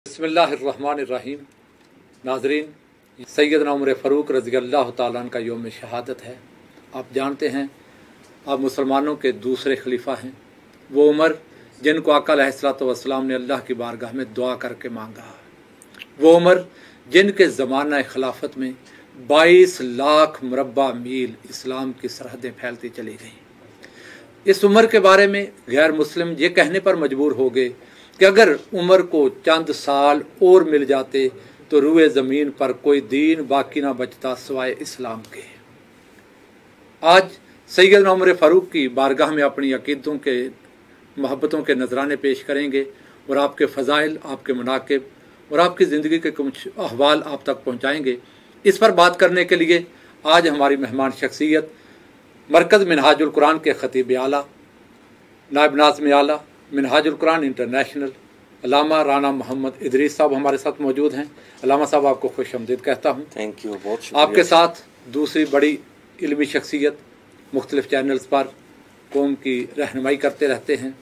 बिस्मिल्लाहिर्रहमानिर्रहीम। नाज़रीन, सैयदना उमर फ़ारूक रज़ी अल्लाह तआला का यौम शहादत है। आप जानते हैं आप मुसलमानों के दूसरे खलीफा हैं। वो उमर जिनको आका अलैहिस्सलातु वस्सलाम ने अल्लाह की बारगाह में दुआ करके मांगा। वो उमर जिनके ज़माना खिलाफत में 22 लाख मुरब्बा मील इस्लाम की सरहदें फैलती चली गईं। इस उमर के बारे में गैर मुस्लिम ये कहने पर मजबूर हो गए कि अगर उमर को चंद साल और मिल जाते तो रुए ज़मीन पर कोई दीन बाकी ना बचता सिवाय इस्लाम के। आज सैयदना उमर फ़ारूक की बारगाह में अपनी अकीदतों के मोहब्बतों के नजराने पेश करेंगे और आपके फ़ज़ाइल, आपके मनाक़िब और आपकी ज़िंदगी के कुछ अहवाल आप तक पहुँचाएँगे। इस पर बात करने के लिए आज हमारी मेहमान शख्सियत मरकज़ मिनहाजुल कुरान के ख़तीब आला, नायब नाज़िम आला, मिनहाजुल कुरान इंटरनेशनल अल्लामा राना मोहम्मद इदरीस साहब हमारे साथ मौजूद हैं। अल्लामा साहब, आपको खुश आमदीद कहता हूँ। थैंक यू, बहुत शुक्रिया। आपके साथ दूसरी बड़ी इल्मी शख्सियत मुख्तलिफ चैनल्स पर कौम की रहनुमाई करते रहते हैं,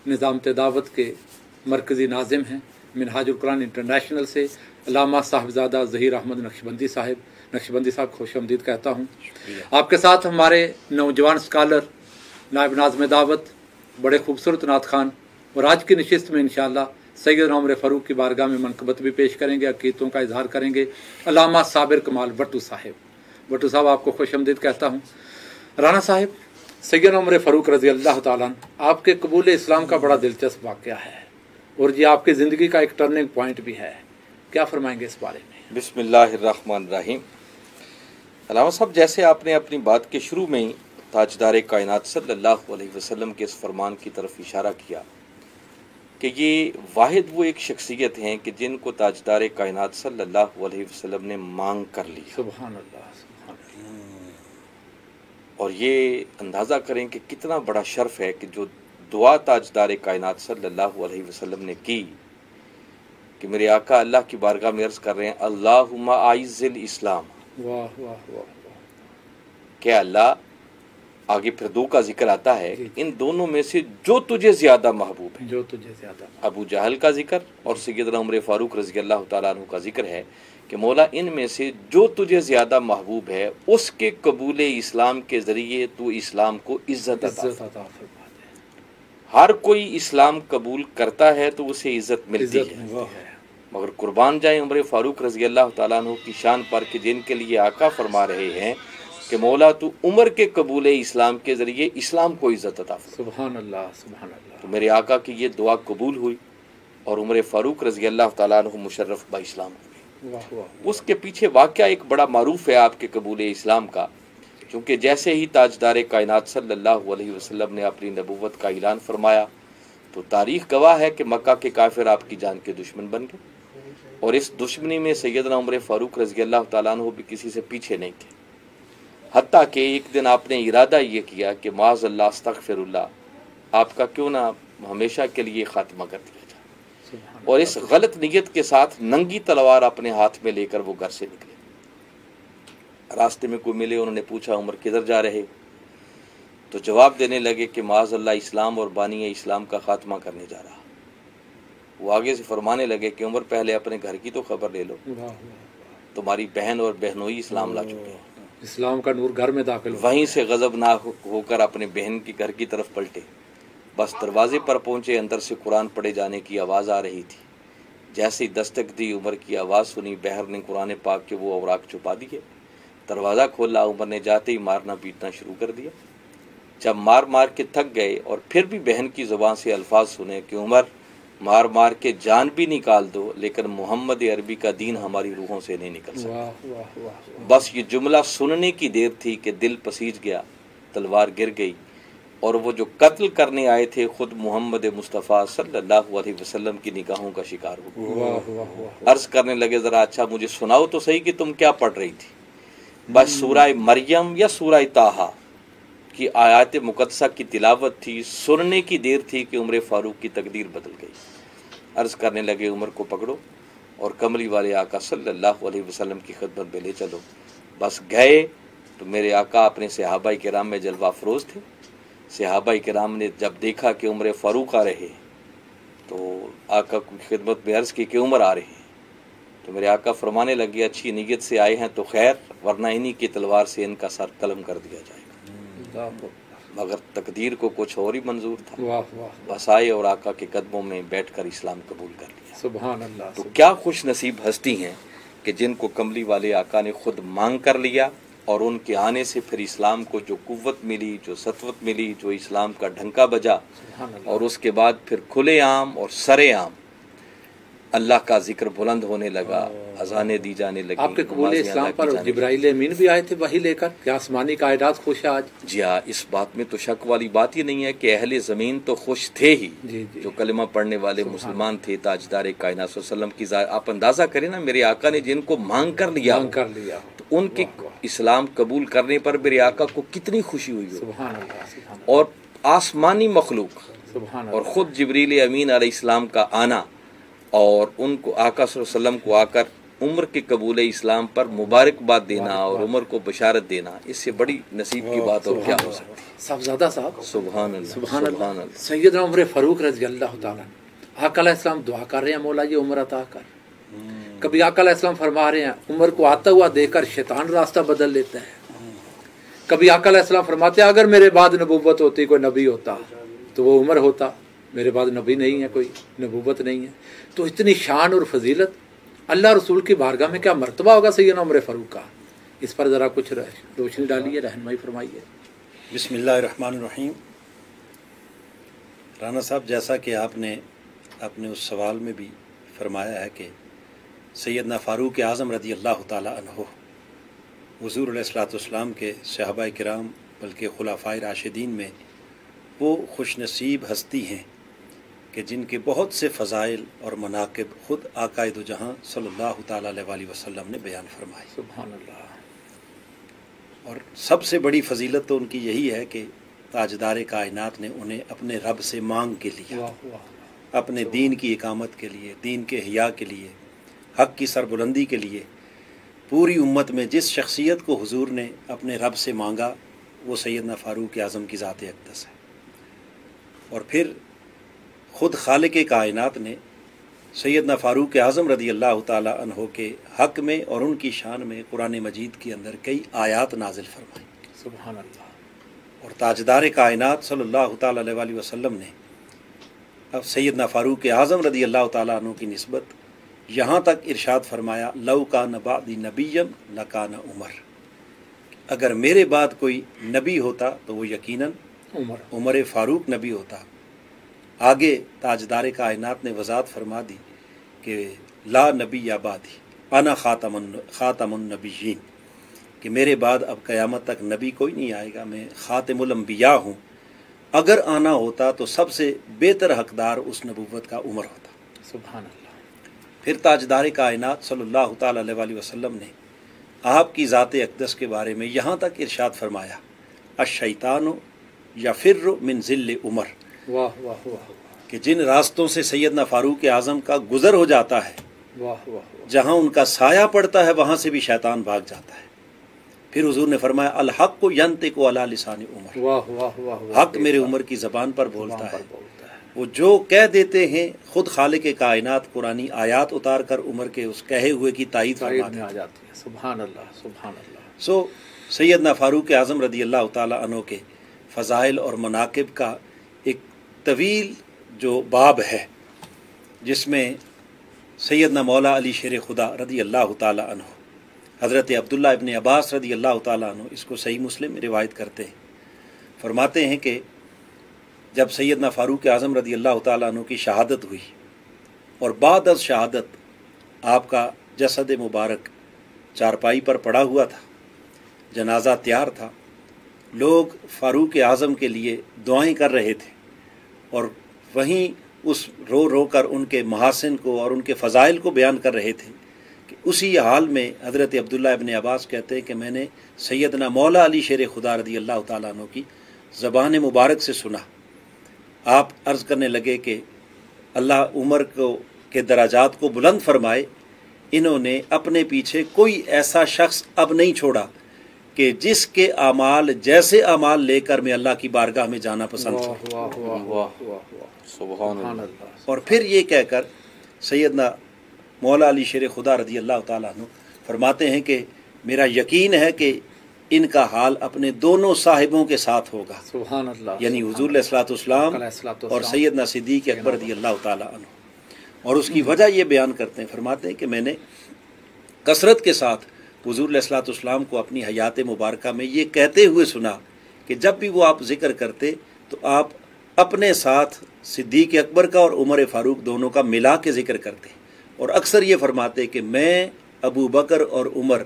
निज़ाम दावत के मरकज़ी नाज़िम हैं मिनहाजुल कुरान इंटरनेशनल से अल्लामा साहिबजादा ज़हीर अहमद नक्शबंदी साहब, खुश आमदीद कहता हूँ। आपके साथ हमारे नौजवान स्कॉलर नायब नाज़िम दावत, बड़े खूबसूरत नात खान, और आज की नशिस्त में इंशाअल्लाह सैयदना उमर फ़ारूक की बारगाह में मनक़बत भी पेश करेंगे, अक़ीदतों का इजहार करेंगे, अल्लामा साबिर कमाल भट्टू साहब, आपको खुश आमदीद कहता हूँ। राना साहब, सैयदना उमर फ़ारूक रज़ी अल्लाह तआला अन्हु आपके कबूल इस्लाम का बड़ा दिलचस्प वाक़या है और ये आपकी ज़िंदगी का एक टर्निंग पॉइंट भी है। क्या फरमाएंगे इस बारे में? बिस्मिल्लाहिर्रहमानिर्रहीम। अल्लामा साहब, जैसे आपने अपनी बात के शुरू में ही ताजदार कायनात सल्लल्लाहु अलैहि वसल्लम के इस फरमान की तरफ इशारा किया कि ये वाहिद वो एक शख्सियत हैं कि जिनको ताजदार कायनात सल्लल्लाहु अलैहि वसल्लम ने मांग कर ली। सुभान अल्लाह, सुभान अल्लाह। और ये अंदाज़ा करें कि कितना बड़ा शर्फ है कि जो दुआ ताजदार कायनात सल्लल्लाहु अलैहि वसल्लम ने की कि मेरे आका अल्लाह की बारगाह में अर्ज़ कर रहे हैं, अल्लाहुम्मा आइज़िल इस्लाम। वाह वाह वाह। क्या अल्लाह, आगे फिर दो का जिक्र आता है, इन दोनों में से जो तुझे ज्यादा महबूब है, जो तुझे ज्यादा, अबू जहल का जिक्र और सैयदना उमर फ़ारूक रज़ी अल्लाह तआला अन्हु का जिक्र है कि मौला इनमें से जो तुझे ज्यादा महबूब है उसके कबूल इस्लाम के जरिए तू इस्लाम को इज्जत अता फरमा दे। हर कोई इस्लाम कबूल करता है तो उसे इज्जत मिलती है, मगर कुर्बान जाए उमर फ़ारूक रज़ी अल्लाह तआला अन्हु की शान पर कि जिनके लिए आका फरमा रहे हैं कि मौला तू उमर के कबूल इस्लाम के ज़रिए इस्लाम को इज़्ज़त अता फरमा। सुभान अल्लाह, सुभान अल्लाह। तो मेरे आका की ये दुआ कबूल हुई और उमर फ़ारूक रज़ी अल्लाह तआला अन्हु मुशर्रफ बा इस्लाम हुए। उसके पीछे वाक़या एक बड़ा मारूफ है आपके कबूल इस्लाम का, क्योंकि जैसे ही ताजदार कायनात सल्लल्लाहु अलैहि वसल्लम ने अपनी नबूवत का ऐलान फरमाया तो तारीख़ गवाह है कि मक्का के काफिर आपकी जान के दुश्मन बन गए, और इस दुश्मनी में सैयदना उमर फ़ारूक रज़ी अल्लाह तआला अन्हु भी किसी से पीछे नहीं थे। हत्ता कि एक दिन आपने इरादा ये किया कि माज़अल्लाह अस्तग़फिरुल्लाह, आपका क्यों ना हमेशा के लिए खात्मा कर दिया जाए, और इस गलत नीयत के साथ नंगी तलवार अपने हाथ में लेकर वो घर से निकले। रास्ते में कोई मिले, उन्होंने पूछा उमर किधर जा रहे, तो जवाब देने लगे कि माज़अल्लाह इस्लाम और बानी इस्लाम का खात्मा करने जा रहा। वो आगे से फरमाने लगे कि उमर पहले अपने घर की तो खबर ले लो, तुम्हारी बहन और बहनोई इस्लाम ला चुके हैं, इस्लाम का नूर घर में दाखिल। वहीं से गज़बनाक होकर अपने बहन की घर की तरफ पलटे। बस दरवाजे पर पहुंचे, अंदर से कुरान पढ़े जाने की आवाज़ आ रही थी। जैसे ही दस्तक दी, उमर की आवाज़ सुनी, बहर ने कुरान पाक के वो औराक छुपा दिए। दरवाज़ा खोला, उमर ने जाते ही मारना पीटना शुरू कर दिया। जब मार मार के थक गए और फिर भी बहन की ज़ुबान से अल्फाज सुने कि उमर मार मार के जान भी निकाल दो लेकिन मोहम्मद अरबी का दीन हमारी रूहों से नहीं निकल सकता। बस ये जुमला सुनने की देर थी कि दिल पसीज गया, तलवार गिर गई, और वो जो कत्ल करने आए थे खुद मोहम्मद मुस्तफ़ा सल्लल्लाहु अलैहि वसल्लम की निगाहों का शिकार हो। अर्ज करने लगे, ज़रा अच्छा मुझे सुनाओ तो सही कि तुम क्या पढ़ रही थी। बस सूरह मरियम या सूरह ताहा की आयत मुक़द्दसा की तिलावत थी। सुनने की देर थी कि उमर फ़ारूक की तकदीर बदल गई। अर्ज़ करने लगे, उमर को पकड़ो और कमली वाले आका सल्लल्लाहु अलैहि वसल्लम की खिदमत में ले चलो। बस गए तो मेरे आका अपने सहाबाए किराम में जलवा अफरोज़ थे। सहाबाए किराम ने जब देखा कि उमर फ़ारूक आ रहे तो आका की खिदमत में अर्ज़ की कि उमर आ रहे हैं। तो मेरे आका फरमाने लगे अच्छी नीयत से आए हैं तो खैर, वरना इन्हीं की तलवार से इनका सर कलम कर दिया जाएगा। मगर तकदीर को कुछ और ही मंजूर था। वाह वाह, बस आए और आका के कदमों में बैठकर इस्लाम कबूल कर लिया। सुभान अल्लाह। तो क्या खुश नसीब हस्ती हैं कि जिनको कमली वाले आका ने खुद मांग कर लिया, और उनके आने से फिर इस्लाम को जो कुव्वत मिली, जो सतवत मिली, जो इस्लाम का ढंका बजा, और उसके बाद फिर खुले आम और सरे आम अल्लाह का जिक्र बुलंद होने लगा, अजानें दी जाने लगी। आपके कबूल इस्लाम पर जिब्राइल अमीन भी आए थे वही लेकर, क्या आसमानी कायनात खुश है आज? जी हाँ, इस बात में तो शक वाली बात ही नहीं है कि अहले ज़मीन तो खुश थे ही। जी जी। जो कलमा पढ़ने वाले मुसलमान थे, ताजदार कायनात सल्लल्लाहु अलैहि वसल्लम की आप अंदाज़ा करें ना, मेरे आका ने जिनको मांग कर लिया तो उनके इस्लाम कबूल करने पर मेरे आका को कितनी खुशी हुई हो। सुभान अल्लाह। और आसमानी मखलूक सुभान और ख़ुद जिब्रील अमीन अलैहिस्सलाम का आना और उनको आका सल्लल्लाहु अलैहि वसल्लम को आकर उम्र के कबूल इस्लाम पर मुबारकबाद देना और उम्र को बशारत देना, इससे बड़ी नसीब की बात और क्या हो सकती है। साहबजादा साहब, सुभान अल्लाह, सुभान सुभान अल्लाह। अल्लाह। सैयदना उमर फारूक रज़ी अल्लाह तआला आका अलैहिस्सलाम दुआ कर रहे हैं, मौला ये उम्र अता कर। कभी आका अलैहिस्सलाम फरमा रहे हैं, उमर को आता हुआ देखकर शैतान रास्ता बदल लेता है। कभी आका अलैहिस्सलाम फरमाते हैं, अगर मेरे बाद नबूवत होती, कोई नबी होता तो वो उमर होता, मेरे बाद नबी नहीं है, कोई नबूवत नहीं है। तो इतनी शान और फजीलत अल्लाह रसूल की बारगाह में क्या मर्तबा होगा सैयदना उमर फारूक का, इस पर ज़रा कुछ रोशनी डालिए, रहनुमाई फरमाइए। बिस्मिल्लाहिर्रहमानिर्रहीम। राना साहब, जैसा कि आपने अपने उस सवाल में भी फरमाया है कि सैयदना फ़ारूक आज़म रज़ी अल्लाह ताला अन्हु हुज़ूर अलैहिस्सलाम के सहाबा किराम बल्कि खुलाफाए राशिदीन में वो खुशनसीब हस्ती हैं कि जिनके बहुत से फ़ज़ाइल और मनाक़िब ख़ुद आक़ाए दो जहाँ सल्लल्लाहु ताला अलैहि वसल्लम ने बयान फरमाई। सुभान अल्लाह। और सबसे बड़ी फ़जीलत तो उनकी यही है कि ताजदार कायनात ने उन्हें अपने रब से मांग के लिया, अपने दीन की इकामत के लिए, दीन के हिया के लिए, हक़ की सरबुलंदी के लिए। पूरी उम्मत में जिस शख्सियत को हुजूर ने अपने रब से मांगा वो सैयदना फ़ारूक आज़म की ज़ात अक़दस है। और फिर ख़ुद खालिक कायनात ने सैयदना फ़ारूक आज़म रज़ी अल्लाह ताला अन्हो के हक़ में और उनकी शान में कुरान मजीद के अंदर कई आयात नाजिल फरमाई। सुभान अल्लाह। और ताजदार कायनात सल्लल्लाहु ताला अलैहि वसल्लम ने अब सैयदना फ़ारूक आज़म रज़ी अल्लाह ताला अन्हु की निस्बत यहाँ तक इरशाद फरमाया, लौ कान बादी नबीयन लकान उमर, अगर मेरे बाद कोई नबी होता तो वो यकीनन उमर फ़ारूक नबी होता। आगे ताजदार कायनात ने वज़ाहत फरमा दी कि ला नबी या बादी अना ख़ातमुन नबीयीन, कि मेरे बाद अब क़यामत तक नबी कोई नहीं आएगा, मैं ख़ातिमुल अंबिया हूँ। अगर आना होता तो सबसे बेहतर हकदार उस नबूवत का उमर होता। सुभान अल्लाह। फिर ताजदार कायनात सल्लल्लाहु ताला अलैहि वसल्लम ने आपकी ज़ात अक़दस के बारे में यहाँ तक इरशाद फरमाया, अश-शैतानु यफ़िर्रु मिन ज़िल्ल उमर, वाह वाह वाह, कि जिन रास्तों से सैयदना फ़ारूक आज़म का गुज़र हो जाता है, वाह वाह, जहाँ उनका साया पड़ता है वहाँ से भी शैतान भाग जाता है। फिर हुजूर ने फरमाया, अल हक़्क़ु यंतिक़ु अला लिसानि उमर, वाह वाह वाह, हक़ मेरे उमर की ज़बान पर बोलता है। वो जो कह देते हैं खुद खालिक कायनात कुरानी आयात उतार कर उमर के उस कहे हुए की तायीद फरमाते आ जाती है। सुभान अल्लाह, सुभान अल्लाह। सो सैयदना फ़ारूक आज़म रज़ी अल्लाह ताला अन्हु के फ़ज़ाइल और मनाक़िब का एक तवील जो बाब है, जिसमें सैयदना मौला अली शेर खुदा रज़ी अल्लाह ताला अन्हु, हज़रत अब्दुल्ला इब्न अब्बास रज़ी अल्लाह ताला अन्हु, इसको सही मुस्लिम में रिवायत करते हैं, फरमाते हैं कि जब सैयदना फ़ारूक आज़म रज़ी अल्लाह ताला अन्हु की शहादत हुई और बाद अज़ शहादत आपका जसद मुबारक चारपाई पर पड़ा हुआ था, जनाजा तैयार था, लोग फ़ारूक आज़म के लिए दुआएं कर रहे थे और वहीं उस रो रो कर उनके महासिन को और उनके फ़ज़ाइल को बयान कर रहे थे कि उसी हाल में हज़रत अब्दुल्ला इब्न अब्बास कहते हैं कि मैंने सैयदना मौला अली शेर खुदा रज़ी अल्लाह ताला अन्हु की ज़बान मुबारक से सुना। आप अर्ज़ करने लगे कि अल्लाह उमर को के दराजात को बुलंद फरमाए, इन्होंने अपने पीछे कोई ऐसा शख्स अब नहीं छोड़ा कि जिसके आमाल जैसे आमाल लेकर मैं अल्लाह की बारगाह में जाना पसंद करूं। सुभान अल्लाह। और फिर ये कहकर सैयदना मौला अली शेर खुदा रज़ी अल्लाह ताला अन्हु फरमाते हैं कि मेरा यकीन है कि इनका हाल अपने दोनों साहिबों के साथ होगा, सुभान अल्लाह, यानी हुजूर अलैहिस्सलाम और सैयदना सिद्दीक़ अकबर रज़ी अल्लाह ताला अन्हु। और उसकी वजह ये बयान करते हैं, फरमाते हैं कि मैंने कसरत के साथ हुजूर अलैहिस्सलाम को अपनी हयात मुबारका में ये कहते हुए सुना कि जब भी वो आप जिक्र करते तो आप अपने साथ सिद्दीक़ अकबर का और उमर फ़ारूक दोनों का मिला के ज़िक्र करते, और अक्सर ये फरमाते कि मैं अबू बकर और उमर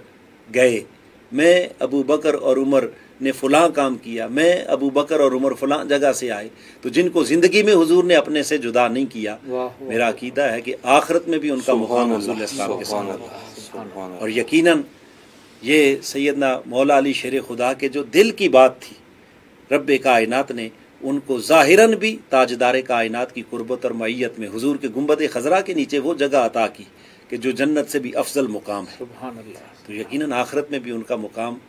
गए, मैं अबू बकर और उमर ने फ़लाँ काम किया, मैं अबू बकर और उमर फ़लाँ जगह से आए। तो जिनको ज़िंदगी में हुजूर ने अपने से जुदा नहीं किया, मेरा अकीदा है कि आखिरत में भी उनका मुकाम हुजूर इस्लाम के साथ होगा। और यकीनन ये सैयदना मौला अली शेर खुदा के जो दिल की बात थी, रब्बे कायनात ने उनको ज़ाहिरन भी ताजदार कायनात की कुर्बत और मईयत में हुजूर के गुंबद खज़रा के नीचे वो जगह अता की कि जो जन्नत से भी अफजल मुकाम है। सुभान अल्लाह। तो यकीनन आखिरत में भी उनका मुकाम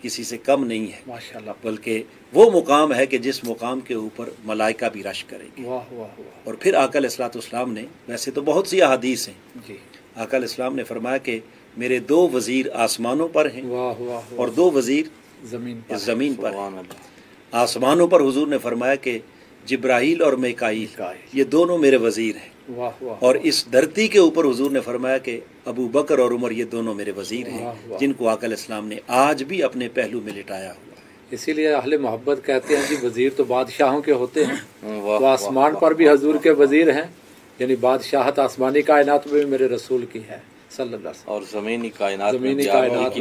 किसी से कम नहीं है, माशाअल्लाह, बल्कि वो मुकाम है कि जिस मुकाम के ऊपर मलाइका भी रश करेंगे। वाह वाह वाह। और फिर आका अलैहिस्सलाम ने, वैसे तो बहुत सी अहादीस हैं, जी, आका अलैहिस्सलाम ने फरमाया कि मेरे 2 वज़ीर आसमानों पर हैं वाह वाह, और 2 वज़ीर ज़मीन पर हैं। आसमानों पर हुजूर ने फरमाया कि जिब्राईल और मीकाईल ये दोनों मेरे वज़ीर हैं, वाह वाह। और इस धरती के ऊपर हुजूर ने फरमाया कि अबू बकर और उमर ये दोनों मेरे वज़ीर हैं, जिनको आका अलैहिस्सलाम ने आज भी अपने पहलू में लिटाया हुआ है। इसीलिए अहले मोहब्बत कहते हैं कि वज़ीर तो बादशाहों के होते हैं, तो आसमान पर भी हजूर के वज़ीर हैं, यानी बादशाहत आसमानी कायनात में भी मेरे रसूल की है सल्लल्लाहु अलैहि वसल्लम, और ज़मीनी कायनात में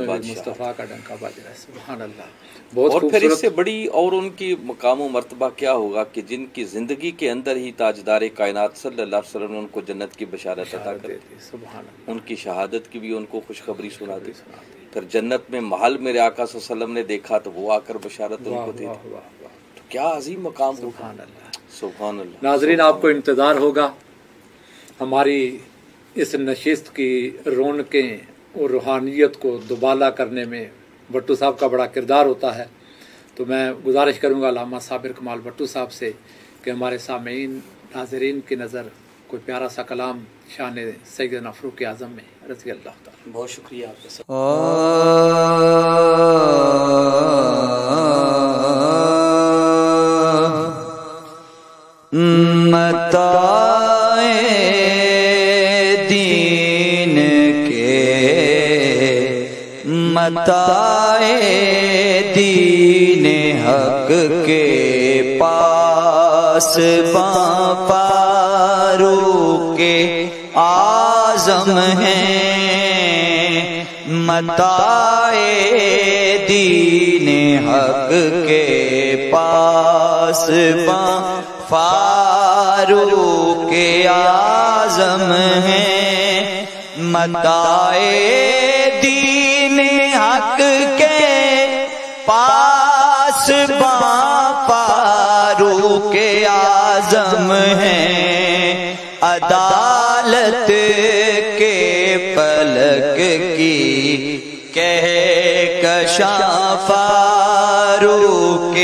मुस्तफ़ा का डंका बज रहा है। सुभान अल्लाह। बहुत और फिर इससे बड़ी और उनकी मकाम व मर्तबा क्या होगा कि जिनकी ज़िंदगी के अंदर ही ताजदार कायनात सल्लल्लाहु अलैहि वसल्लम ने उनको जन्नत की बशारत अता कर दी, सुभान अल्लाह, उनकी शहादत की भी उनको खुशखबरी सुना दी। फिर जन्नत में महल मेरे आका सल्लल्लाहु अलैहि वसल्लम ने देखा तो वो आकर बशारत उनको दी। तो क्या अजीम मकाम, सुभान अल्लाह, सुभान अल्लाह। नाज़रीन, आपको इंतज़ार होगा हमारी इस नशिस्त की रौनकें और रूहानियत को दुबाला करने में भट्टू साहब का बड़ा किरदार होता है। तो मैं गुजारिश करूँगा अल्लामा साबिर कमाल भट्टू साहब से कि हमारे सामीन नाज़रीन की नज़र कोई प्यारा सा कलाम शान सैयदना फ़ारूक आज़म में रज़ी अल्लाह ताला। बहुत शुक्रिया आपका सब। मताए दीन हक के पास फारूक आज़म हैं। मताए दीन हक के पास फारूक आज़म हैं। मताए दीन हक के पास फारूक आज़म हैं। अदालत के फलक की कहकशां फारूक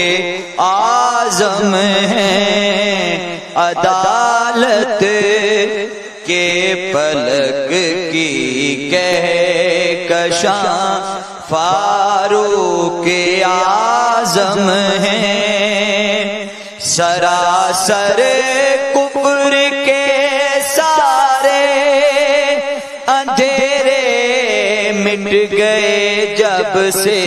आज़म हैं। अदालत के फलक की कहकशां फारूक आज़म हैं। सरासर कुफ्र के सारे अंधेरे मिट गए जब से।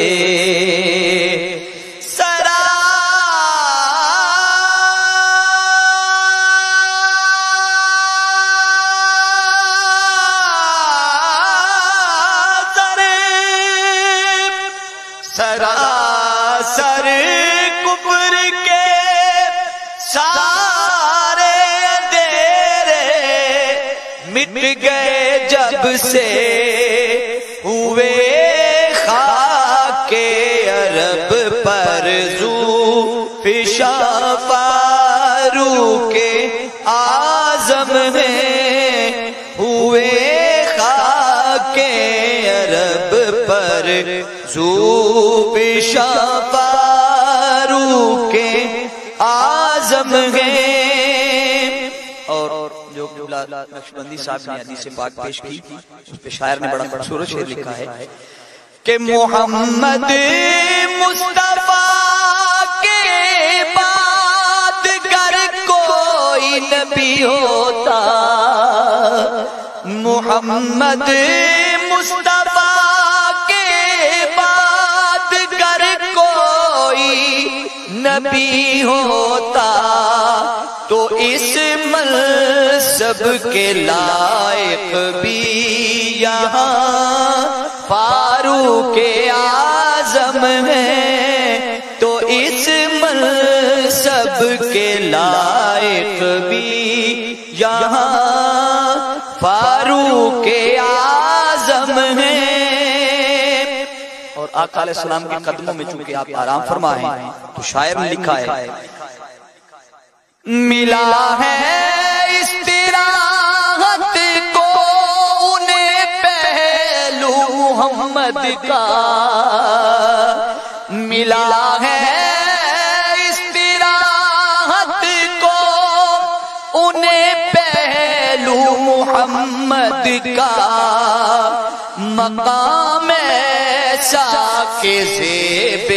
सरासर कुफ्र के सारे अंधेरे मिट गए जब से। हुए खाके अरब पर ज़ूफ़िशा फारूक आज़म हैं। हुए खाके अरब पर ज़ूफ़िशा फारूक आज़म हैं। اللہ نقشبندی صاحب نے حدیث پاک پیش کی، اس پہ شاعر نے بڑا خوبصورت شعر لکھا ہے کہ محمد مصطفیٰ کے بعد گر کوئی نبی ہوتا، محمد مصطفیٰ کے بعد گر کوئی نبی ہوتا تو اس منصب کے لائق بھی یہاں فاروق اعظم ہے، تو اس منصب کے لائق بھی یہاں فاروق اعظم ہے۔ اور آقا علیہ السلام کے قدموں میں چونکہ آپ آرام فرما ہیں تو شاعر نے لکھا ہے ملا ہے استراحت کو انہیں پہلو محمد کا، ملا ہے استراحت کو انہیں پہلو محمد کا، مقام ایسا کہ زیبِ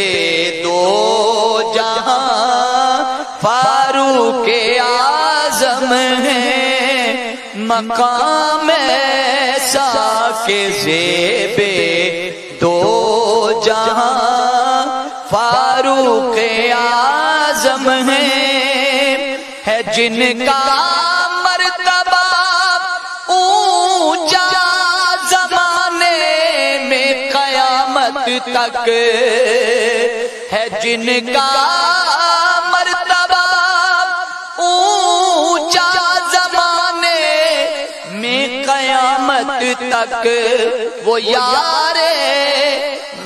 دو جہاں فاروق اعظم ہے، مقام ایسا کہ زیبِ دو جہاں فاروق اعظم ہے جن کا مرتبہ اونچا زمانے میں قیامت تک ہے، جن کا مرتبہ اونچا زمانے میں قیامت تک، وہ یار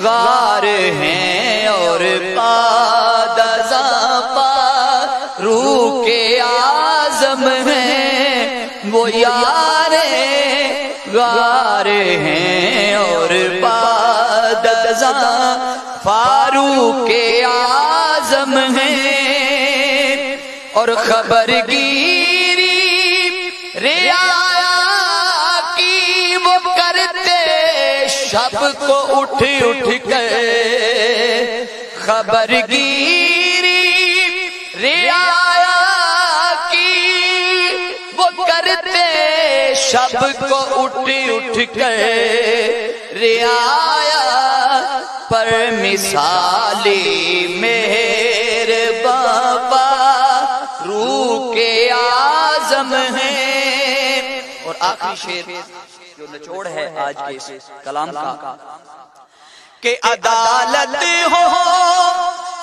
غار ہیں اور پادزاں فاروق اعظم ہیں، وہ یار غار ہیں اور پادزاں فاروق اعظم ہیں، اور خبر گیری رعایا کی وہ کرتے شب کو اٹھ کر، خبر گیری رعایا کی وہ کرتے شب کو اٹھ کر، رعایا پر مثالی مہر بابا فاروق اعظم ہیں۔ اور آخری شعر جو نچوڑ ہے آج کے اس کلام کا کہ عدالت ہو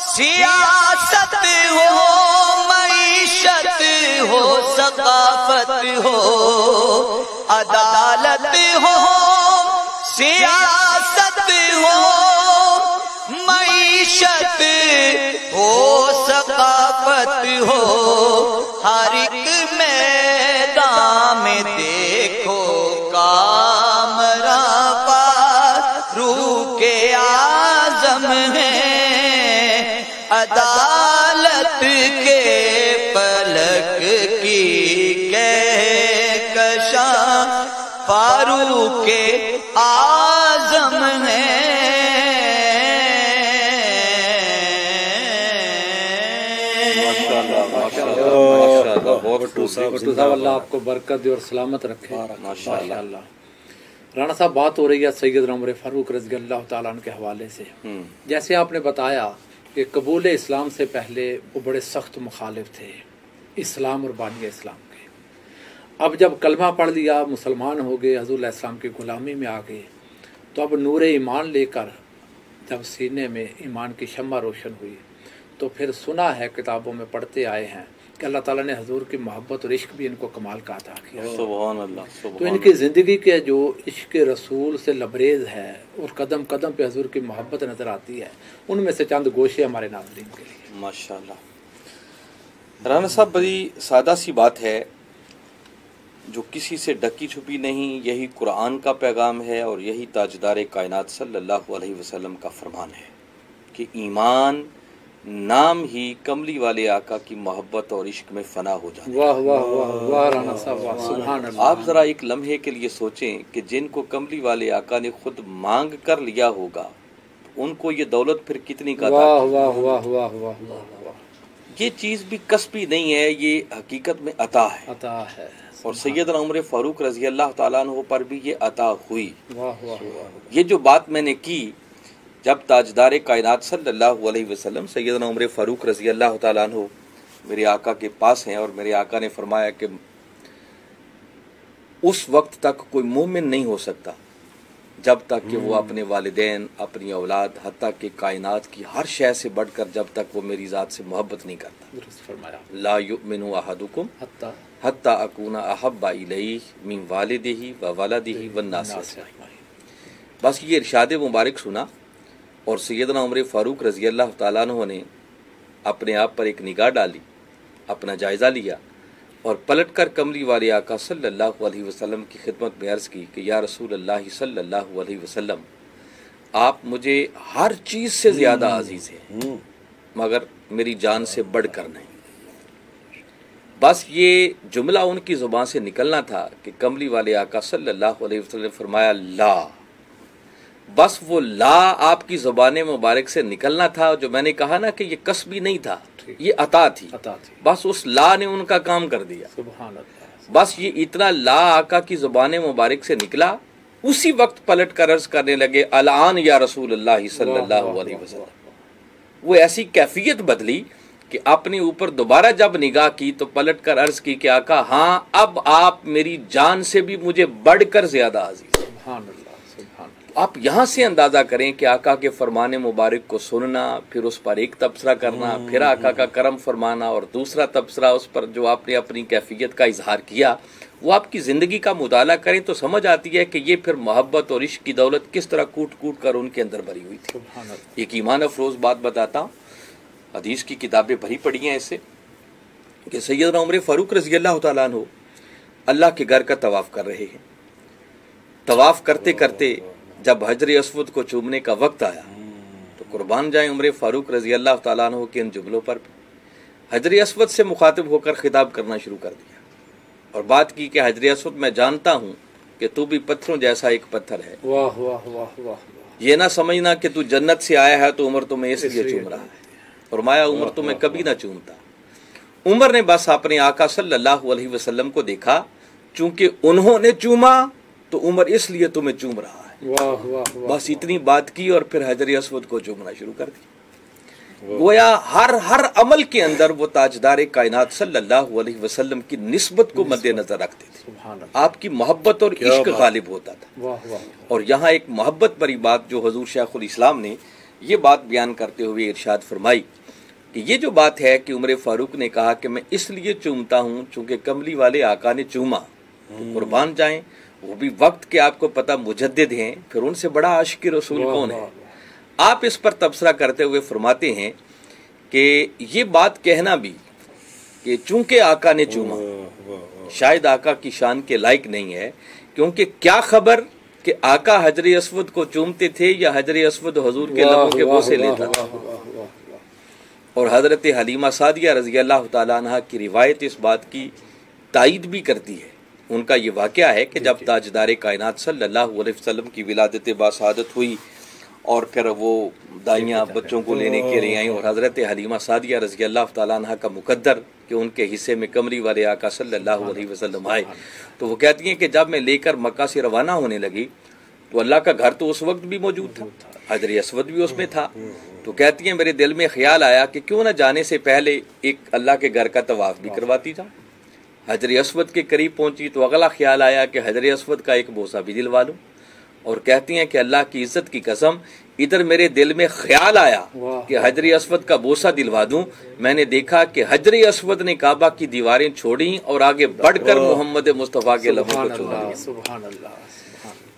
سیاست ہو معیشت ہو ثقافت ہو، عدالت ہو سیاست ہو معیشت ہو ثقافت ہو، ہر ایک میدان میں دیکھو کامراں فاروق اعظم ہے، عدالت کے پلک کی کہکشاں فاروق اعظم ہے۔ بٹو صاحب اللہ آپ کو برکت دے اور سلامت رکھے ماشاءاللہ۔ رانا صاحب بات ہو رہی ہے سیدنا عمر فاروق رضی اللہ تعالیٰ عنہ کے حوالے سے، جیسے آپ نے بتایا کہ قبول اسلام سے پہلے وہ بڑے سخت مخالف تھے اسلام اور بانی اسلام کے، اب جب کلمہ پڑھ لیا مسلمان ہو گئے، حضور علیہ السلام کی غلامی میں آ گئے، تو اب نور ایمان لے کر جب سینے میں ایمان کی شمع روشن ہوئی تو پھر سنا ہے کتابوں میں پڑھتے آئے ہیں کہ اللہ تعالیٰ نے حضور کی محبت اور عشق بھی ان کو کمال کا عطا کیا۔ سبحان اللہ، تو ان کی زندگی کے جو عشق رسول سے لبریز ہے اور قدم قدم پہ حضور کی محبت نظر آتی ہے، ان میں سے چند گوشے ہمارے ناظرین کے لیے۔ ماشاءاللہ رانا صاحب، بڑی سادہ سی بات ہے جو کسی سے ڈکی چھپی نہیں، یہی قرآن کا پیغام ہے اور یہی تاجدار کائنات صلی اللہ علیہ وسلم کا فرمان ہے کہ ایمان नाम ही कमली वाले आका की मोहब्बत और इश्क में फना हो जाता है। वाह वाह वाह वाह राना साहब वाह, सुभान अल्लाह। आप जरा एक लम्हे के लिए सोचें कि जिनको कमली वाले आका ने खुद मांग कर लिया होगा उनको ये दौलत फिर कितनी का वाह वाह वाह वाह वाह वाह वाह। ये चीज़ भी कसबी नहीं है, ये हकीकत में अता है। अता है। और सैयदना उमर फारूक रजी अल्लाह ताला अन्हु पर भी ये अता हुई। वाह वाह वाह। ये जो बात मैंने की जब ताजदार कायनात सल्लल्लाहु अलैहि वसल्लम सैयदना उमर फारूक रजी अल्लाह ताला अन्हु मेरे आका के पास हैं और मेरे आका ने फरमाया कि उस वक्त तक कोई मोमिन नहीं हो सकता जब तक कि वो अपने वालिदैन, अपनी औलाद, हत्ता कि कायनात की हर शय से बढ़कर जब तक वो मेरी ज़ात से मोहब्बत नहीं करता। दुरुस्त फरमाया। ला युमिनु अहदुकुम हत्ता हत्ता अकूना अहब्बा इलैहि मिन वालिदिही व वलदिही वन नास अजमईन। बस ये इरशाद मुबारक सुना और सैयदना उमर फारूक रजी अल्लाह ताला अन्हु ने अपने आप पर एक निगाह डाली, अपना जायज़ा लिया और पलटकर कमली वाले आका सल्लल्लाहु अलैहि वसल्लम की खिदमत में अर्ज़ की कि या रसूल अल्लाह सल्लल्लाहु अलैहि वसल्लम, आप मुझे हर चीज़ से ज़्यादा अजीज़ हैं मगर मेरी जान से बढ़कर नहीं। बस ये जुमला उनकी ज़ुबान से निकलना था कि कमली वाले आका सल्लल्लाहु अलैहि वसल्लम ने फरमाया ला। बस वो ला आपकी ज़ुबान मुबारक से निकलना था। जो मैंने कहा ना कि ये कसबी नहीं था, ये अता थी। बस उस ला ने उनका काम कर दिया। सुभान अल्लाह। बस ये इतना ला आका की ज़ुबान मुबारक से निकला, उसी वक्त पलट कर अर्ज करने लगे अलान या रसूल अल्लाह सल्लल्लाहु अलैहि वसल्लम। वो ऐसी कैफियत बदली कि अपने ऊपर दोबारा जब निगाह की तो पलट कर अर्ज की कि आका हाँ, अब आप मेरी जान से भी मुझे बढ़कर ज्यादा अजीज। सुभान अल्लाह। आप यहाँ से अंदाजा करें कि आका के फरमाने मुबारक को सुनना, फिर उस पर एक तबसरा करना, फिर आका का करम फरमाना और दूसरा तबसरा उस पर जो आपने अपनी कैफियत का इजहार किया, वो आपकी ज़िंदगी का मुताला करें तो समझ आती है कि ये फिर मोहब्बत और इश्क की दौलत किस तरह कूट कूट कर उनके अंदर भरी हुई थी। एक ईमान अफरोज़ बात बताता हूँ, हदीस की किताबें भरी पड़ी हैं इससे कि सैयदना उमर फारूक रज़ी अल्लाह तआला अन्हु अल्लाह के घर का तवाफ़ कर रहे हैं। तवाफ़ करते करते जब हजर अस्वद को चूमने का वक्त आया तो कुर्बान जाए उमर फारूक रज़ी अल्लाह तआला अन्हु के इन जुमलों पर हजर अस्वद से मुखातिब होकर खिताब करना शुरू कर दिया और बात की कि हजर अस्वद, मैं जानता हूँ कि तू भी पत्थरों जैसा एक पत्थर है। वाह वाह वाह वाह। ये ना समझना कि तू जन्नत से आया है तो उमर तुम्हें इसलिए चूम रहा है, और माया उमर तुम्हें कभी ना चूमता। उमर ने बस अपने आका सल्लल्लाहु अलैहि वसल्लम को देखा, चूंकि उन्होंने चूमा तो उमर इसलिए तुम्हें चूम रहा है। वाह वाह वाह। बस इतनी बात की और फिर हजर अस्वद को चूमना शुरू कर दिया। गोया हर अमल के अंदर वो ताजदार कायनात सल्लल्लाहु अलैहि वसल्लम की निस्बत को मद्देनजर रखते थे। आपकी मोहब्बत और इश्क गालिब होता था। वाह वाह। और यहाँ एक मोहब्बत भरी बात जो हुजूर शेखुल इस्लाम ने ये बात बयान करते हुए इरशाद फरमाई कि ये जो बात है कि उमर फारूक ने कहा कि मैं इसलिए चूमता हूँ चूंकि कमली वाले आका ने चूमा, तो कुर्बान जाएं, वो भी वक्त के आपको पता मुजद्दिद हैं, फिर उनसे बड़ा आशिक रसूल कौन है। आप इस पर तबसरा करते हुए फरमाते हैं कि ये बात कहना भी कि चूंकि आका ने चूमा शायद आका की शान के लायक नहीं है, क्योंकि क्या खबर कि आका हजर अस्वद को चूमते थे या हजर अस्वद हुजूर के लबों के बोसे लेता था। और हजरत हलीमा सादिया रज़ी अल्लाह तआला अन्हा की रिवायत इस बात की तायीद भी करती है। उनका ये वाक़या है कि जब ताजदार कायनात सल्लल्लाहु अलैहि वसल्लम की विलादत बासादत हुई और फिर वो दाइयाँ बच्चों को लेने के लिए आई और हज़रत हलीमा सादिया रज़ी अल्लाह तआला अन्हा का मुकद्दर कि उनके हिस्से में कमरी वाले आका सल्लल्लाहु अलैहि वसल्लम आए, तो वो कहती हैं कि जब मैं लेकर मक्का से रवाना होने लगी तो अल्लाह का घर तो उस वक्त भी मौजूद था, हजर अस्वद भी उसमें था। तो कहती हैं मेरे दिल में ख्याल आया कि क्यों ना जाने से पहले एक अल्लाह के घर का तवाफ़ भी करवाती जाऊँ। हजर अस्वद के करीब पहुंची तो अगला ख्याल आया कि हजर अस्वद का एक बोसा भी दिलवा लूं। और कहती हैं कि अल्लाह की इज्जत की कसम, इधर मेरे दिल में ख्याल आया कि हजर अस्वद का बोसा दिलवा दूं। मैंने देखा कि हजर अस्वद ने काबा की दीवारें छोड़ी और आगे बढ़कर मोहम्मद मुस्तफ़ा के लबों को चूमा लिया।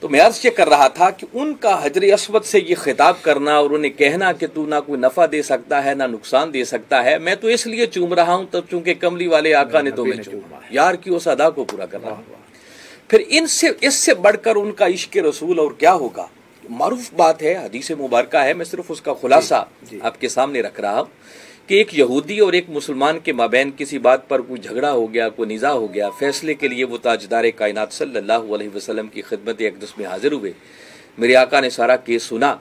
तो मैं अर्ज़ कर रहा था कि उनका हजर अस्वद से ये खिताब करना और उन्हें कहना कि तू ना कोई नफ़ा दे सकता है ना नुकसान दे सकता है, मैं तो इसलिए चूम रहा हूँ तब चूंकि कमली वाले आका ने तुम्हें चूमा, यार की उस अदा को पूरा करना। फिर इससे बढ़कर उनका इश्क रसूल और क्या होगा। मारूफ बात है, हदीस मुबारका है, मैं सिर्फ उसका खुलासा आपके सामने रख रहा हूँ कि एक यहूदी और एक मुसलमान के माबैन किसी बात पर कोई झगड़ा हो गया, कोई निज़ा हो गया, फैसले के लिए वो ताजदार कायनात सल्लल्लाहु अलैहि वसल्लम की खिदमत अक़दस में हाजिर हुए। मेरे आका ने सारा केस सुना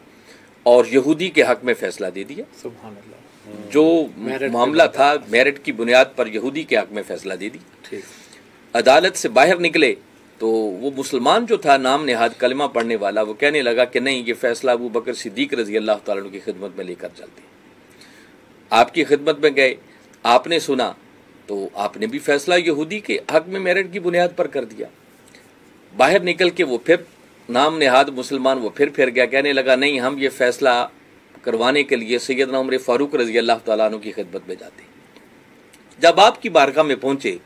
और यहूदी के हक में फैसला दे दिया। सुभान अल्लाह। जो मामला था मेरिट की बुनियाद पर यहूदी के हक में फैसला दे दी। अदालत से बाहर निकले तो वो मुसलमान जो था नाम नेहाद कलमा पढ़ने वाला, वो कहने लगा कि नहीं, ये फैसला अबू बकर सिद्दीक रजी अल्लाह तआला अन्हु की खिदमत में लेकर चलते। आपकी खिदमत में गए, आपने सुना तो आपने भी फैसला यहूदी के हक में मेरिट की बुनियाद पर कर दिया। बाहर निकल के वो फिर नाम नेहाद मुसलमान वो फिर गया, कहने लगा नहीं, हम ये फैसला करवाने के लिए सैयदना उमर फारूक रजी अल्लाह तआला अन्हु की खिदमत में जाते। जब आपकी बारगाह में पहुंचे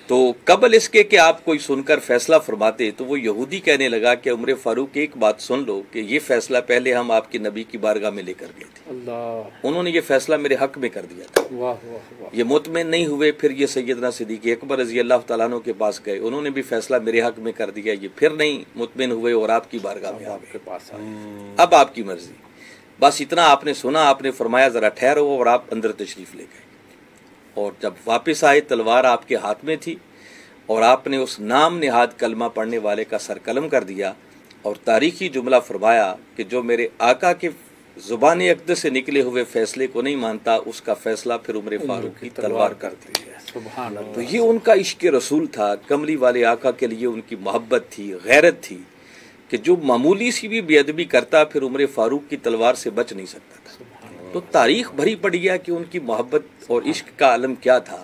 तो कबल इसके कि आप कोई सुनकर फैसला फरमाते तो वो यहूदी कहने लगा कि उमर फारूक एक बात सुन लो कि ये फैसला पहले हम आपकी नबी की बारगाह में लेकर गए थे, अल्लाह, उन्होंने ये फैसला मेरे हक में कर दिया था। वाह वाह वाह। ये मुतमिन नहीं हुए, फिर ये सैयदना सिद्दीक अकबर रजी अल्लाह तआला अन्हु के पास गए, उन्होंने भी फैसला मेरे हक में कर दिया। ये फिर नहीं मुतमिन हुए और आपकी बारगाह में आपके पास आए। अब आपकी मर्जी। बस इतना आपने सुना, आपने फरमाया जरा ठहरो, और आप अंदर तशरीफ ले गए। और जब वापस आए तलवार आपके हाथ में थी और आपने उस नाम नेहाद कलमा पढ़ने वाले का सर कलम कर दिया और तारीखी जुमला फरमाया कि जो मेरे आका के ज़ुबान अक़दस से निकले हुए फैसले को नहीं मानता, उसका फैसला फिर उमर फारूक की तलवार कर दी है। सुभान अल्लाह। तो ये उनका इश्क रसूल था, कमली वाले आका के लिए उनकी मोहब्बत थी, गैरत थी कि जो मामूली सी भी बेअदबी करता फिर उमर फारूक की तलवार से बच नहीं सकता था। तो तारीख भरी पड़ी है कि उनकी मोहब्बत और इश्क का आलम क्या था।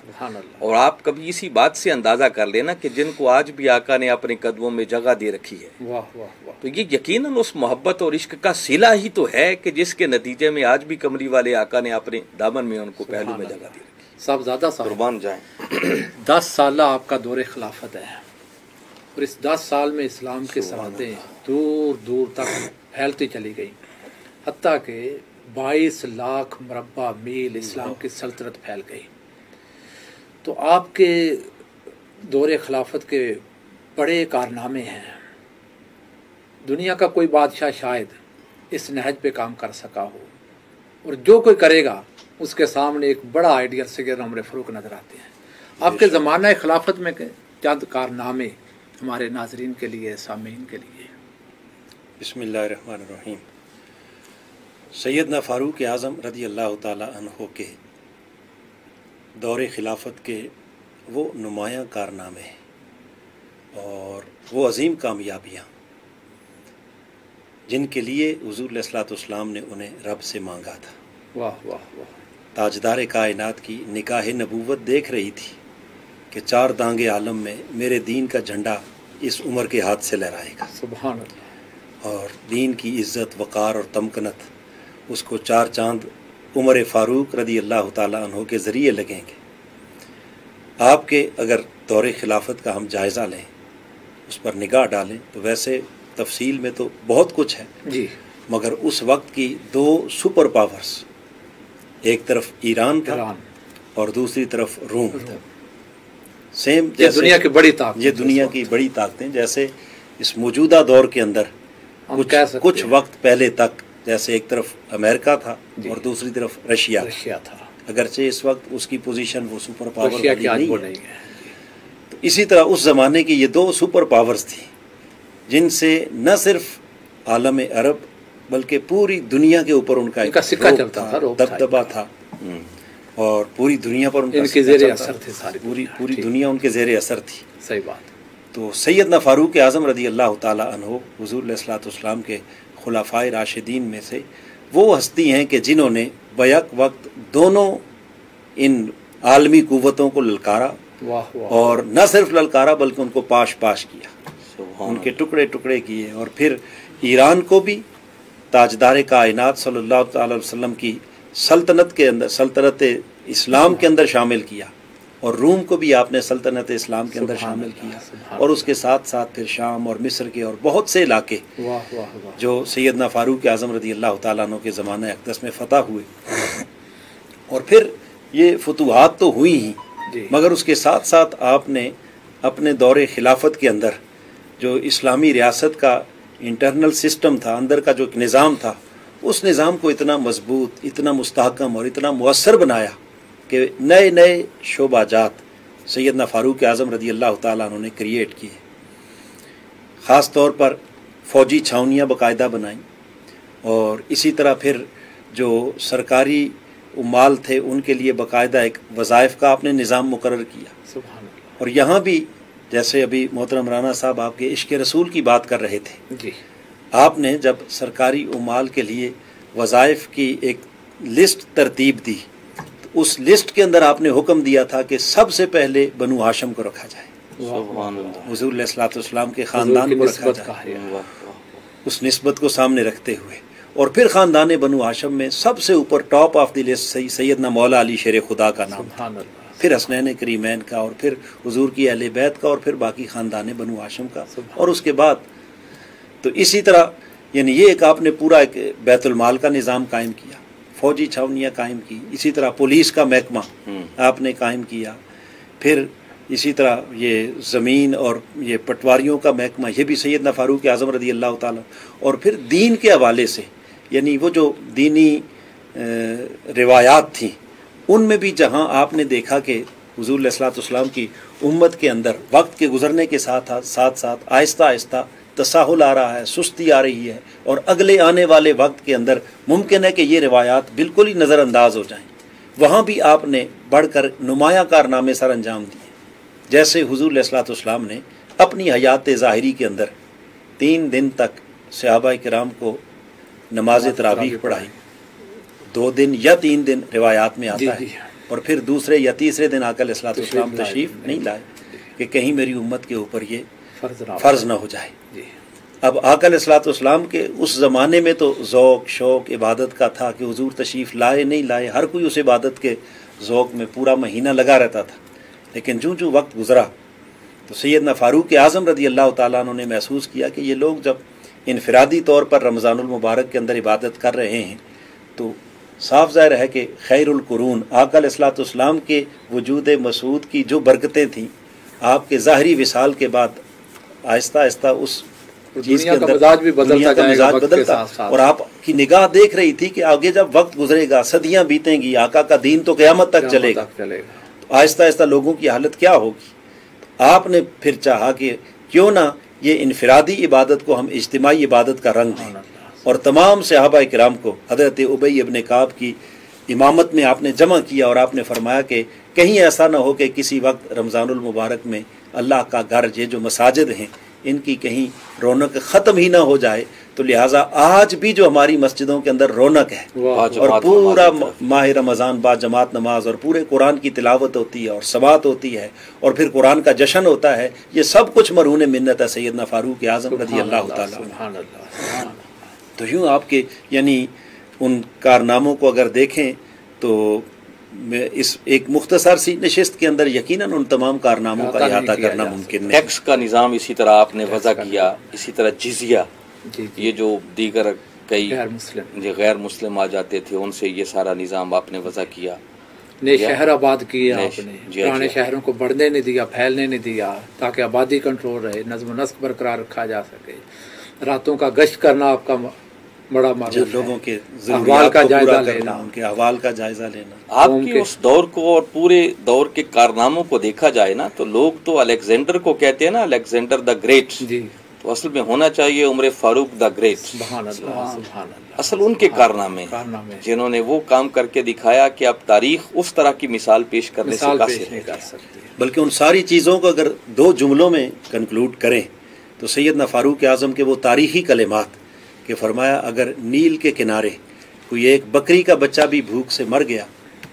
और आप कभी इसी बात से अंदाजा कर लेना कि जिनको आज भी आका ने अपने कदमों में जगह दे रखी है, वाह वाह वाह, तो ये यकीनन उस मोहब्बत और इश्क का सिला ही तो है कि जिसके नतीजे में आज भी कमली वाले आका ने अपने दामन में उनको पहलू में जगह दी रखी। साहबजादा साहब, कुर्बान जाएं। 10 साल आपका दौरे खिलाफत है और इस 10 साल में इस्लाम की सरहदें दूर दूर तक फैलती चली गई, हत्ता कि 22 लाख मुरब्बा मील इस्लाम की सल्तनत फैल गई। तो आपके दौरे खिलाफत के बड़े कारनामे हैं। दुनिया का कोई बादशाह शायद इस नहज पे काम कर सका हो, और जो कोई करेगा उसके सामने एक बड़ा आइडियल सैयदना उमर फारूक नजर आते हैं। आपके ज़माना खिलाफत में चंद कारनामे हमारे नाजरीन के लिए, सामीन के लिए। बिस्मिल्लाहिर्रहमानिर्रहीम। सैयदना फ़ारूक आज़म रज़ी अल्लाह ताला अन्हो के दौरे खिलाफत के वो नुमायाँ कारनामे और वो अजीम कामयाबियाँ जिनके लिए हुज़ूर अलैहिस्सलाम ने उन्हें रब से मांगा था। वाह वाह वाह। ताजदार कायनात की निकाह नबूवत देख रही थी कि 4 दांगे आलम में मेरे दीन का झंडा इस उम्र के हाथ से लहराएगा। सुभान अल्लाह। और दीन की इज़्ज़त, वक़ार और तमकनत उसको 4 चांद उमर फ़ारूक रज़ी अल्लाह ताला अन्हो के ज़रिए लगेंगे। आपके अगर दौरे खिलाफत का हम जायज़ा लें, उस पर निगाह डालें, तो वैसे तफसील में तो बहुत कुछ है जी, मगर उस वक्त की 2 सुपर पावर्स, एक तरफ ईरान था और दूसरी तरफ रूम, सेम ये दुनिया की बड़ी ताकत, ये दुनिया की बड़ी ताकतें जैसे इस मौजूदा दौर के अंदर कुछ वक्त पहले तक जैसे एक तरफ अमेरिका था और दूसरी तरफ रशिया था। अगरचे इस वक्त उसकी पोजीशन वो सुपर पावर रशिया की आज नहीं वो है। नहीं है। तो इसी तरह उस ज़माने की ये 2 सुपर पावर्स थी जिनसे न सिर्फ आलम अरब बल्कि पूरी दुनिया के ऊपर उनका सिक्का चलता था, दबदबा था और पूरी दुनिया पर उनका ज़ेरे असर थे सारी पूरी दुनिया उनके ज़ेरे असर थी। सही बात। तो सैयदना फ़ारूक आज़म रज़ी अल्लाह ताला अन्हो हुज़ूर अलैहिस्सलाम के खुलाफाए राशिदीन में से वो हस्ती हैं कि जिन्होंने बैक वक्त दोनों इन आलमी क़ुव्वतों को ललकारा और न सिर्फ ललकारा बल्कि उनको पाश पाश किया, उनके टुकड़े टुकड़े किए और फिर ईरान को भी ताजदार कायनात सल्लल्लाहु अलैहि वसल्लम की सल्तनत के अंदर, सल्तनत इस्लाम के अंदर शामिल किया और रूम को भी आपने सल्तनत इस्लाम के अंदर शामिल किया और उसके साथ साथ फिर शाम और मिस्र के और बहुत से इलाके जो सैयदना फ़ारूक आज़म रज़ी अल्लाह ताला अन्हु के ज़माने अक़दस में फ़तह हुए। और फिर ये फतूहात तो हुई ही मगर उसके साथ साथ आपने अपने दौरे खिलाफत के अंदर जो इस्लामी रियासत का इंटरनल सिस्टम था, अंदर का जो एक निज़ाम था, उस निज़ाम को इतना मजबूत, इतना मुस्तहकम और इतना मुअस्सर बनाया कि नए नए शोबाजात सैयदना फ़ारूक आज़म रज़ी अल्लाह ताला अन्हु ने क्रिएट किए। ख़ास तौर पर फ़ौजी छावनियाँ बाकायदा बनाईं, और इसी तरह फिर जो सरकारी उमाल थे उनके लिए बाकायदा एक वज़ाइफ का आपने निज़ाम मुकर्रर किया। सुभान अल्लाह। और यहाँ भी जैसे अभी मोहतरम राना साहब आपके इश्क़ रसूल की बात कर रहे थे, जी, आपने जब सरकारी उमाल के लिए वज़ाइफ की एक लिस्ट तरतीब दी, तो उस लिस्ट के अंदर आपने हुक्म दिया था कि सबसे पहले बनु हाशिम को रखा जाए, हुज़ूर अलैहिस्सलाम के ख़ानदान को रखा जाए, उस निस्बत को सामने रखते हुए। और फिर ख़ानदान बनु हाशिम में सबसे ऊपर टॉप ऑफ द लिस्ट सैयदना मौला अली शेर खुदा का नाम था, फिर हसनैन करीमैन का, और फिर हुजूर की अहले बैत का, और फिर बाकी ख़ानदान बनु हाशिम का, और उसके बाद तो इसी तरह यानी ये एक आपने पूरा एक बैतुल माल का निज़ाम कायम किया, फ़ौजी छावनियाँ कायम की, इसी तरह पुलिस का महकमा आपने कायम किया, फिर इसी तरह ये ज़मीन और ये पटवारियों का महकमा, ये भी सैयदना फ़ारूक आज़म रज़ी अल्लाह ताला। और फिर दीन के हवाले से यानी वो जो दीनी रिवायात थी उनमें भी जहाँ आपने देखा कि हुज़ूर अलैहिस्सलाम की उम्मत के अंदर वक्त के गुज़रने के साथ साथ आहिस्ता आहिस्ता तसाहुल आ रहा है, सुस्ती आ रही है, और अगले आने वाले वक्त के अंदर मुमकिन है कि ये रिवायात बिल्कुल ही नज़रअंदाज हो जाएं, वहाँ भी आपने बढ़कर नुमाया कारनामे सर अंजाम दिए। जैसे हुज़ूर अलैहिस्सलाम ने अपनी हयात ज़ाहिरी के अंदर 3 दिन तक सहाबा किराम को नमाज तरावीह पढ़ाई, 2 दिन या 3 दिन रिवायात में आता है, और फिर दूसरे या तीसरे दिन आका अलैहिस्सलाम तशरीफ़ नहीं लाए कि कहीं मेरी उम्मत के ऊपर ये फ़र्ज़ ना हो जाए। अब आका अलैहिस्सलाम के उस ज़माने में तो ज़ौक़ शौक़ इबादत का था कि हुज़ूर तशरीफ़ लाए नहीं लाए, हर कोई उस इबादत के ज़ौक़ में पूरा महीना लगा रहता था। लेकिन जो वक्त गुज़रा तो सैयदना फ़ारूक आज़म रज़ी अल्लाह ताला अन्हु ने महसूस किया कि ये लोग जब इनफरादी तौर पर रमज़ानुल मुबारक के अंदर इबादत कर रहे हैं तो साफ ज़ाहिर है कि खैरुल कुरून आका अलैहिस्सलाम के वजूद मसूद की जो बरकतें थीं आपके ज़ाहरी विसाल के बाद आहिस्ता आहिस्ता उस चीज़ के अंदर मिजाज भी बदलता, और आपकी निगाह देख रही थी कि आगे जब वक्त गुजरेगा, सदियाँ बीतेंगी, आका का दीन तो क़यामत तक चलेगा, तो आहिस्ता आहिस्ता लोगों की हालत क्या होगी। तो आपने फिर चाहा कि क्यों ना ये इनफरादी इबादत को हम इज्तिमाई इबादत का रंग दें, और तमाम सहाबा किराम को हज़रत उबई इब्न काब की इमामत में आपने जमा किया, और आपने फरमाया कि कहीं ऐसा ना हो कि किसी वक्त रमज़ानुल मुबारक में अल्लाह का घर ये जो मसाजिद हैं इनकी कहीं रौनक ख़त्म ही ना हो जाए। तो लिहाजा आज भी जो हमारी मस्जिदों के अंदर रौनक है और पूरा माह रमज़ान बाद जमात नमाज और पूरे कुरान की तिलावत होती है और समात होती है और फिर कुरान का जश्न होता है, ये सब कुछ मरहून मिन्नत है सैयदना फ़ारूक आज़म रज़ी अल्लाह ताला। तो यूँ आपके यानी उन कारनामों को अगर देखें तो इस एक मुख्तसर सी नशिस्त के अंदर यकीनन उन तमाम कारनामों का अहाता करना मुमकिन नहीं। टैक्स का निज़ाम इसी तरह आपने वज़ा किया, इसी तरह जिज़िया, ये जो दीगर कई गैर मुस्लिम आ जाते थे उनसे ये सारा निज़ाम आपने वज़ा किया। नए शहर आबाद किए आपने, पुराने शहरों को बढ़ने नहीं दिया, फैलने नहीं दिया, ताकि आबादी कंट्रोल रहे, नज़्म नस्क बरकरार रखा जा सके। रातों का गश्त करना आपका बड़ा मारूफ, लोगों के अहवाल का जायजा लेना, उनके अहवाल का जायजा लेना। आपकी उस दौर को और पूरे दौर के कारनामों को देखा जाए ना तो लोग तो अलेक्जेंडर को कहते हैं ना, अलेक्जेंडर द ग्रेट, तो असल में होना चाहिए उमर फारूक द ग्रेट। सुभान अल्लाह, सुभान अल्लाह। असल उनके कारनामे जिन्होंने वो काम करके दिखाया कि अब तारीख उस तरह की मिसाल पेश करने से नहीं कर सकती। बल्कि उन सारी चीज़ों को अगर 2 जुमलों में कंक्लूड करें तो सैयदना फ़ारूक आज़म के वो तारीख़ी कलिमात कि फरमाया अगर नील के किनारे कोई एक बकरी का बच्चा भी भूख से मर गया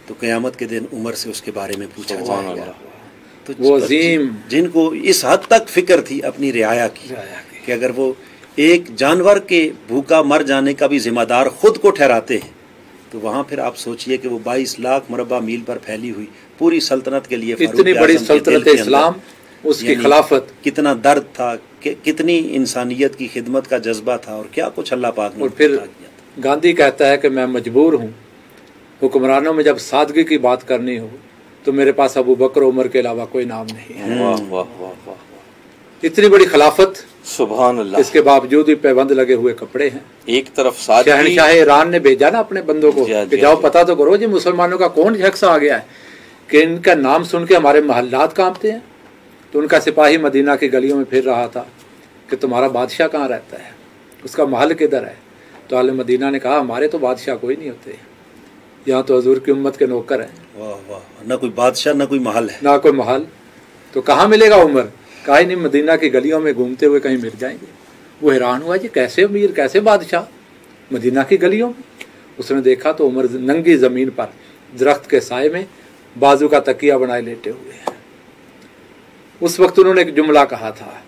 तो क़यामत के दिन उमर से उसके बारे में पूछा जाएगा। तो वो अजीम जिनको इस हद तक फिक्र थी अपनी रियाया की कि अगर वो एक जानवर के भूखा मर जाने का भी जिम्मेदार खुद को ठहराते हैं तो वहाँ फिर आप सोचिए कि वो 22 लाख मरबा मील पर फैली हुई पूरी सल्तनत के लिए इतनी बड़ी सल्तनत इस्लाम, उसकी खिलाफत, कितना दर्द था, कितनी इंसानियत की खिदमत का जज्बा था और क्या कुछ अल्लाह पाक ने। और फिर गांधी कहता है कि मैं मजबूर हूँ, हुक्मरानों में जब सादगी की बात करनी हो तो मेरे पास अबू बकर उमर के अलावा कोई नाम नहीं है। इतनी बड़ी खिलाफत, सुभान अल्लाह। इसके बावजूद भी पैबंद लगे हुए कपड़े हैं। एक तरफ सादगी, शहनशाह ईरान ने भेजा ना अपने बंदों को कि जाओ पता तो करो जी मुसलमानों का कौन शख्स आ गया है कि इनका नाम सुन के हमारे महल्लात कांपते हैं। तो उनका सिपाही मदीना की गलियों में फिर रहा था कि तुम्हारा बादशाह कहाँ रहता है, उसका महल किधर है। तो आले मदीना ने कहा हमारे तो बादशाह कोई नहीं होते, यहाँ तो हजूर की उम्मत के नौकर हैं। वाह वाह, ना कोई बादशाह ना कोई महल है। ना कोई महल, तो कहाँ मिलेगा उमर। कहा नहीं, मदीना की गलियों में घूमते हुए कहीं मिल जाएंगे। वो हैरान हुआ जी कैसे अमीर कैसे बादशाह मदीना की गलियों में। उसने देखा तो उमर नंगी ज़मीन पर दरख्त के साए में बाजू का तकिया बनाए लेटे हुए हैं। उस वक्त उन्होंने एक जुमला कहा था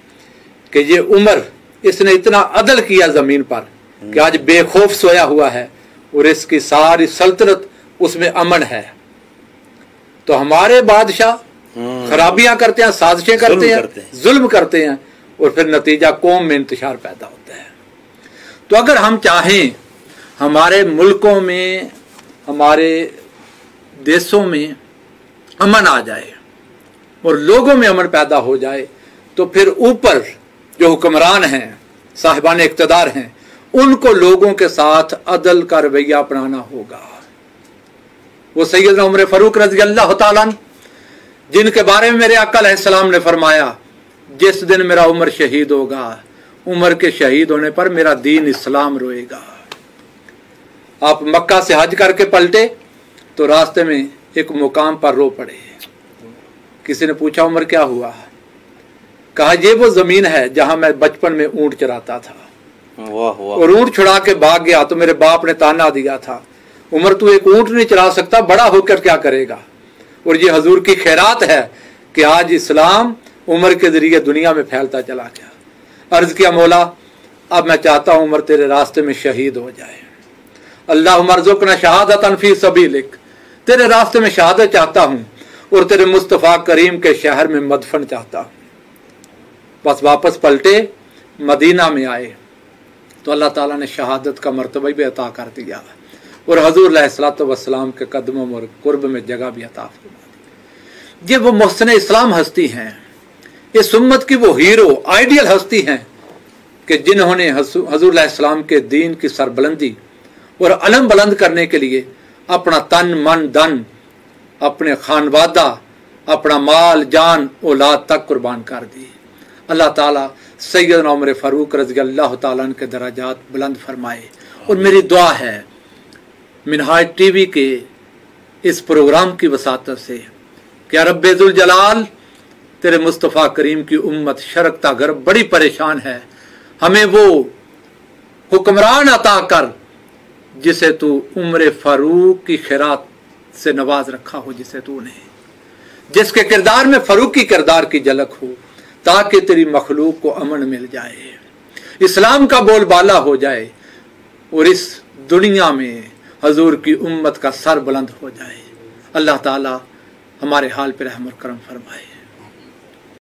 कि ये उमर, इसने इतना अदल किया ज़मीन पर कि आज बेखौफ सोया हुआ है और इसकी सारी सल्तनत उसमें अमन है। तो हमारे बादशाह खराबियां करते हैं, साजिशें करते हैं, जुल्म करते हैं और फिर नतीजा कौम में इंतशार पैदा होता है। तो अगर हम चाहें हमारे मुल्कों में, हमारे देशों में अमन आ जाए और लोगों में अमन पैदा हो जाए, तो फिर ऊपर जो हुक्मरान हैं, साहिबान इक़्तिदार हैं, उनको लोगों के साथ अदल का रवैया अपनाना होगा। वो सैयदना उमर फारूक रज़ी अल्लाह तआला अन्हु, जिनके बारे में मेरे आका अलैहिस्सलाम ने फरमाया जिस दिन मेरा उमर शहीद होगा, उमर के शहीद होने पर मेरा दीन इस्लाम रोएगा। आप मक्का से हज करके पलटे तो रास्ते में एक मुकाम पर रो पड़े। किसी ने पूछा उमर क्या हुआ। कहा ये वो जमीन है जहां मैं बचपन में ऊंट चराता था। वाह वाह। और ऊंट छुड़ा के भाग गया तो मेरे बाप ने ताना दिया था, उमर तू एक ऊंट नहीं चला सकता, बड़ा होकर क्या करेगा। और ये हजूर की खैरात है कि आज इस्लाम उमर के जरिए दुनिया में फैलता चला गया। अर्ज किया मौला अब मैं चाहता हूं उमर तेरे रास्ते में शहीद हो जाए। अल्लाह मरज़ुक़ना शहादतन फी सबीलिक, तेरे रास्ते में शहादत चाहता हूं और तेरे मुस्तफ़ा करीम के शहर में मदफन चाहता हूं। बस वापस पलटे मदीना में आए तो अल्लाह ताला ने शहादत का मर्तबा भी अता कर दिया और हजूर अलैहिस्सलातु वस्सलाम के कदमों और कुर्ब में जगह भी अता फरमा दी। ये वो मुहसिन इस्लाम हस्ती हैं, इस उम्मत की वो हीरो आइडियल हस्ती हैं कि जिन्होंने हजूर अलैहिस्सलाम के दीन की सरबुलंदी और अलम बुलंद करने के लिए अपना तन मन धन, अपने खानवादा, अपना माल जान औलाद तक कुर्बान कर दी। अल्लाह ताला सैयदना उमर फारूक रज़ी अल्लाह तआला अन्हु के दराजात बुलंद फरमाए। और मेरी दुआ है मिनहाज टीवी के इस प्रोग्राम की वसातत से कि या रब्बे ज़ुल जलाल, तेरे मुस्तफ़ा करीम की उम्मत शरकता गर्ब बड़ी परेशान है, हमें वो हुक्मरान अता कर जिसे तू उमर फारूक की खैरात से नवाज रखा हो, जिसे तूने, जिसके किरदार में फारूक की किरदार की झलक हो, ताकि तेरी मखलूक को अमन मिल जाए, इस्लाम का बोलबाला हो जाए और इस दुनिया में हजूर की उम्मत का सर बुलंद हो जाए। अल्लाह ताला हमारे हाल पर रहम और करम फरमाए।